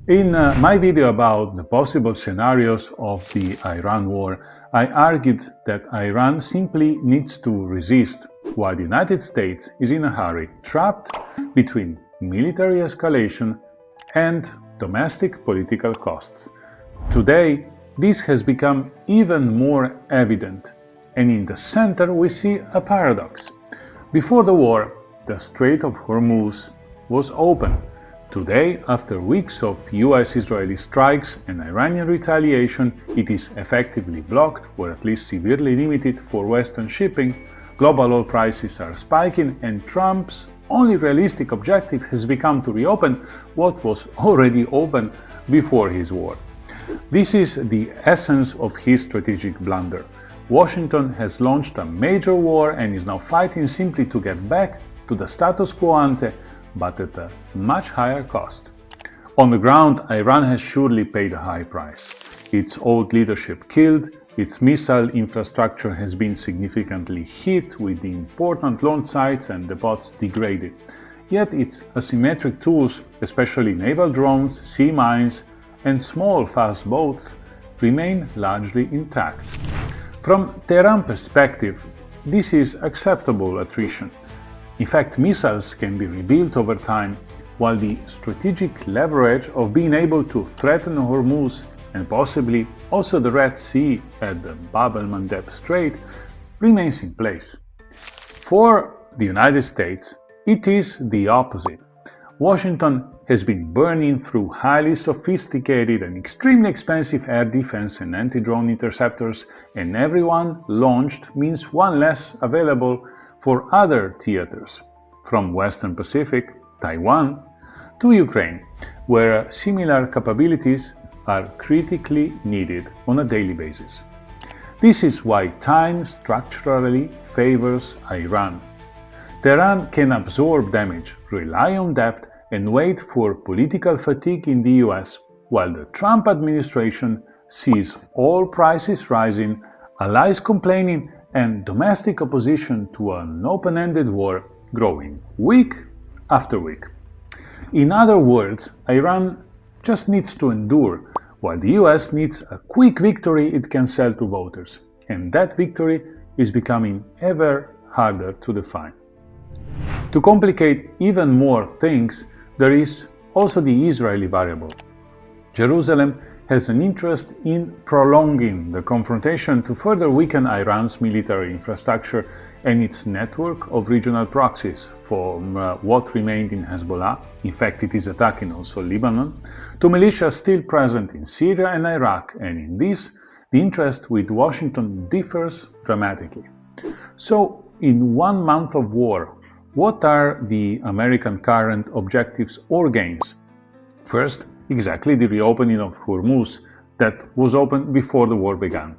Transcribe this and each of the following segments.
In my video about the possible scenarios of the Iran war, I argued that Iran simply needs to resist, while the United States is in a hurry, trapped between military escalation and domestic political costs. Today, this has become even more evident, and in the center we see a paradox. Before the war, the Strait of Hormuz was open. Today, after weeks of US-Israeli strikes and Iranian retaliation, it is effectively blocked or at least severely limited for Western shipping. Global oil prices are spiking, and Trump's only realistic objective has become to reopen what was already open before his war. This is the essence of his strategic blunder. Washington has launched a major war and is now fighting simply to get back to the status quo ante, but at a much higher cost. On the ground, Iran has surely paid a high price. Its old leadership killed, its missile infrastructure has been significantly hit, with the important launch sites and depots degraded. Yet its asymmetric tools, especially naval drones, sea mines, and small fast boats, remain largely intact. From Tehran perspective, this is acceptable attrition. In fact, missiles can be rebuilt over time, while the strategic leverage of being able to threaten Hormuz and possibly also the Red Sea at the el-Mandeb Strait remains in place. For the United States, it is the opposite. Washington has been burning through highly sophisticated and extremely expensive air defense and anti-drone interceptors, and every one launched means one less available for other theaters, from Western Pacific, Taiwan, to Ukraine, where similar capabilities are critically needed on a daily basis. This is why time structurally favors Iran. Tehran can absorb damage, rely on debt, and wait for political fatigue in the US, while the Trump administration sees oil prices rising, allies complaining, and domestic opposition to an open-ended war growing week after week. In other words, Iran just needs to endure, while the US needs a quick victory it can sell to voters. And that victory is becoming ever harder to define. To complicate even more things, there is also the Israeli variable. Jerusalem has an interest in prolonging the confrontation to further weaken Iran's military infrastructure and its network of regional proxies, from what remained in Hezbollah, in fact it is attacking also Lebanon, to militias still present in Syria and Iraq, and in this, the interest with Washington differs dramatically. So, in 1 month of war, what are the American current objectives or gains? First, exactly the reopening of Hormuz that was open before the war began.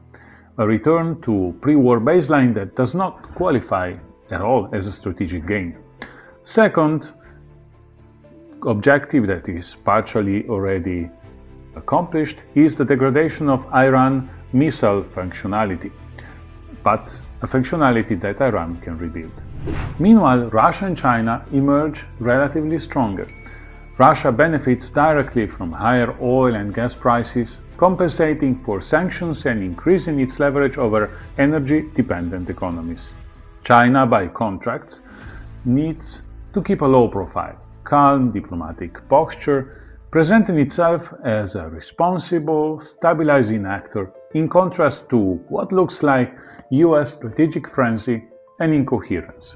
A return to pre-war baseline that does not qualify at all as a strategic gain. Second, objective that is partially already accomplished is the degradation of Iran missile functionality, but a functionality that Iran can rebuild. Meanwhile, Russia and China emerge relatively stronger. Russia benefits directly from higher oil and gas prices, compensating for sanctions and increasing its leverage over energy-dependent economies. China, by contrast, needs to keep a low profile, calm diplomatic posture, presenting itself as a responsible, stabilizing actor, in contrast to what looks like US strategic frenzy and incoherence.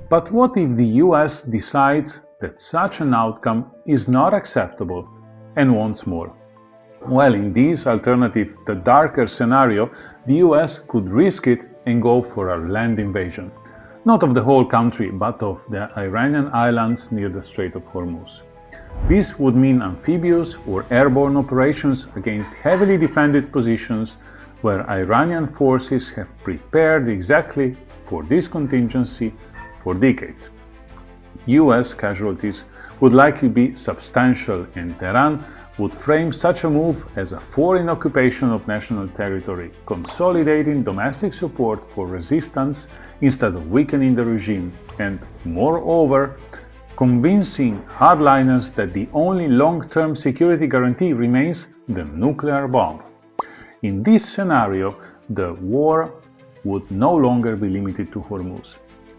But what if the US decides that such an outcome is not acceptable and wants more? Well, in this alternative, the darker scenario, the US could risk it and go for a land invasion, not of the whole country, but of the Iranian islands near the Strait of Hormuz. This would mean amphibious or airborne operations against heavily defended positions where Iranian forces have prepared exactly for this contingency for decades. US casualties would likely be substantial, and Tehran would frame such a move as a foreign occupation of national territory, consolidating domestic support for resistance instead of weakening the regime, and moreover, convincing hardliners that the only long-term security guarantee remains the nuclear bomb. In this scenario, the war would no longer be limited to Hormuz.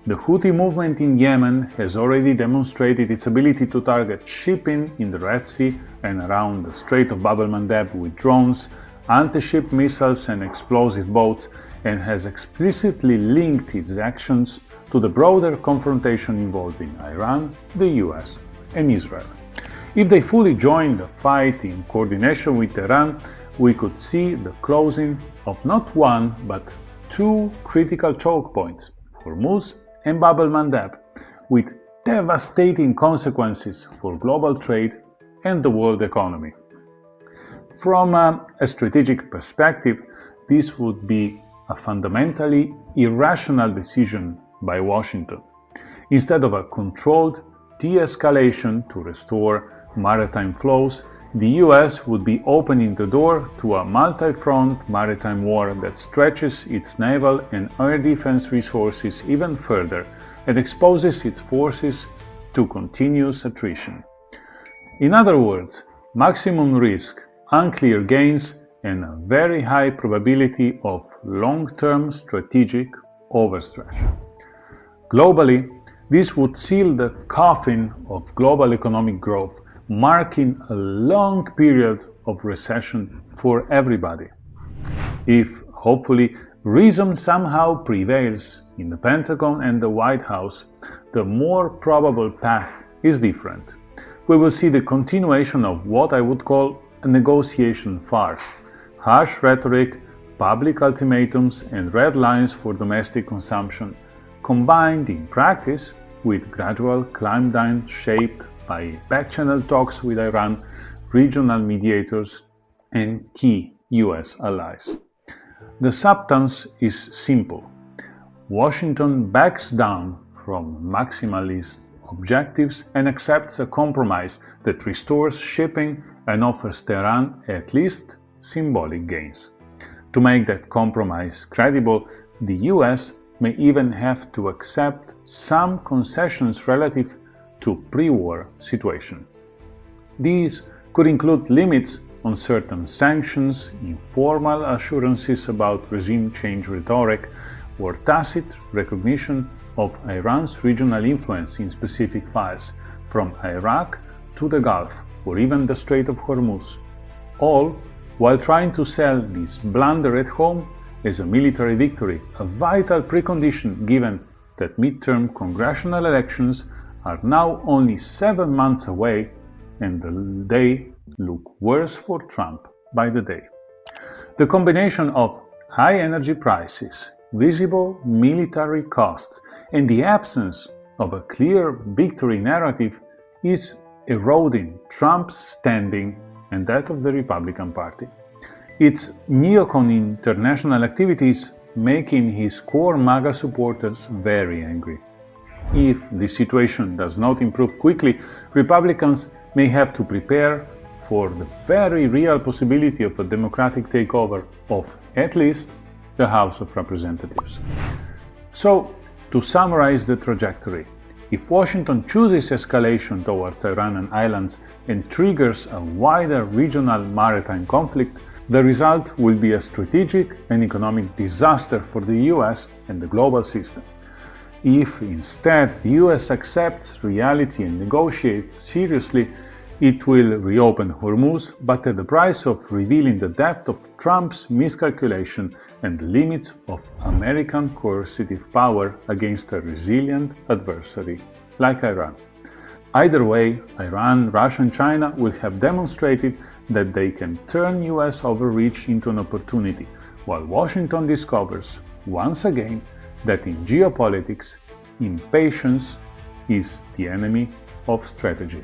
The Houthi movement in Yemen has already demonstrated its ability to target shipping in the Red Sea and around the Strait of el-Mandeb with drones, anti-ship missiles and explosive boats, and has explicitly linked its actions to the broader confrontation involving Iran, the US, and Israel. If they fully join the fight in coordination with Tehran, we could see the closing of not one but two critical choke points, Hormuz and Bab el-Mandeb, with devastating consequences for global trade and the world economy. From a strategic perspective, this would be a fundamentally irrational decision by Washington. Instead of a controlled de-escalation to restore maritime flows, the US would be opening the door to a multi-front maritime war that stretches its naval and air defense resources even further and exposes its forces to continuous attrition. In other words, maximum risk, unclear gains, and a very high probability of long-term strategic overstretch. Globally, this would seal the coffin of global economic growth, marking a long period of recession for everybody. If, hopefully, reason somehow prevails in the Pentagon and the White House, the more probable path is different. We will see the continuation of what I would call a negotiation farce: harsh rhetoric, public ultimatums, and red lines for domestic consumption, combined in practice with gradual climbdown shaped by back-channel talks with Iran, regional mediators, and key US allies. The substance is simple. Washington backs down from maximalist objectives and accepts a compromise that restores shipping and offers Tehran at least symbolic gains. To make that compromise credible, the US may even have to accept some concessions relative to pre-war situation. These could include limits on certain sanctions, informal assurances about regime change rhetoric, or tacit recognition of Iran's regional influence in specific files, from Iraq to the Gulf, or even the Strait of Hormuz, all while trying to sell this blunder at home as a military victory, a vital precondition given that midterm congressional elections are now only 7 months away and they look worse for Trump by the day. The combination of high energy prices, visible military costs, and the absence of a clear victory narrative is eroding Trump's standing and that of the Republican Party. Its neocon international activities making his core MAGA supporters very angry. If this situation does not improve quickly, Republicans may have to prepare for the very real possibility of a Democratic takeover of, at least, the House of Representatives. So, to summarize the trajectory, if Washington chooses escalation towards Iranian islands and triggers a wider regional maritime conflict, the result will be a strategic and economic disaster for the US and the global system. If instead the US accepts reality and negotiates seriously, it will reopen Hormuz, but at the price of revealing the depth of Trump's miscalculation and the limits of American coercive power against a resilient adversary like Iran. Either way, Iran, Russia and China will have demonstrated that they can turn US overreach into an opportunity, while Washington discovers, once again, that in geopolitics, impatience is the enemy of strategy.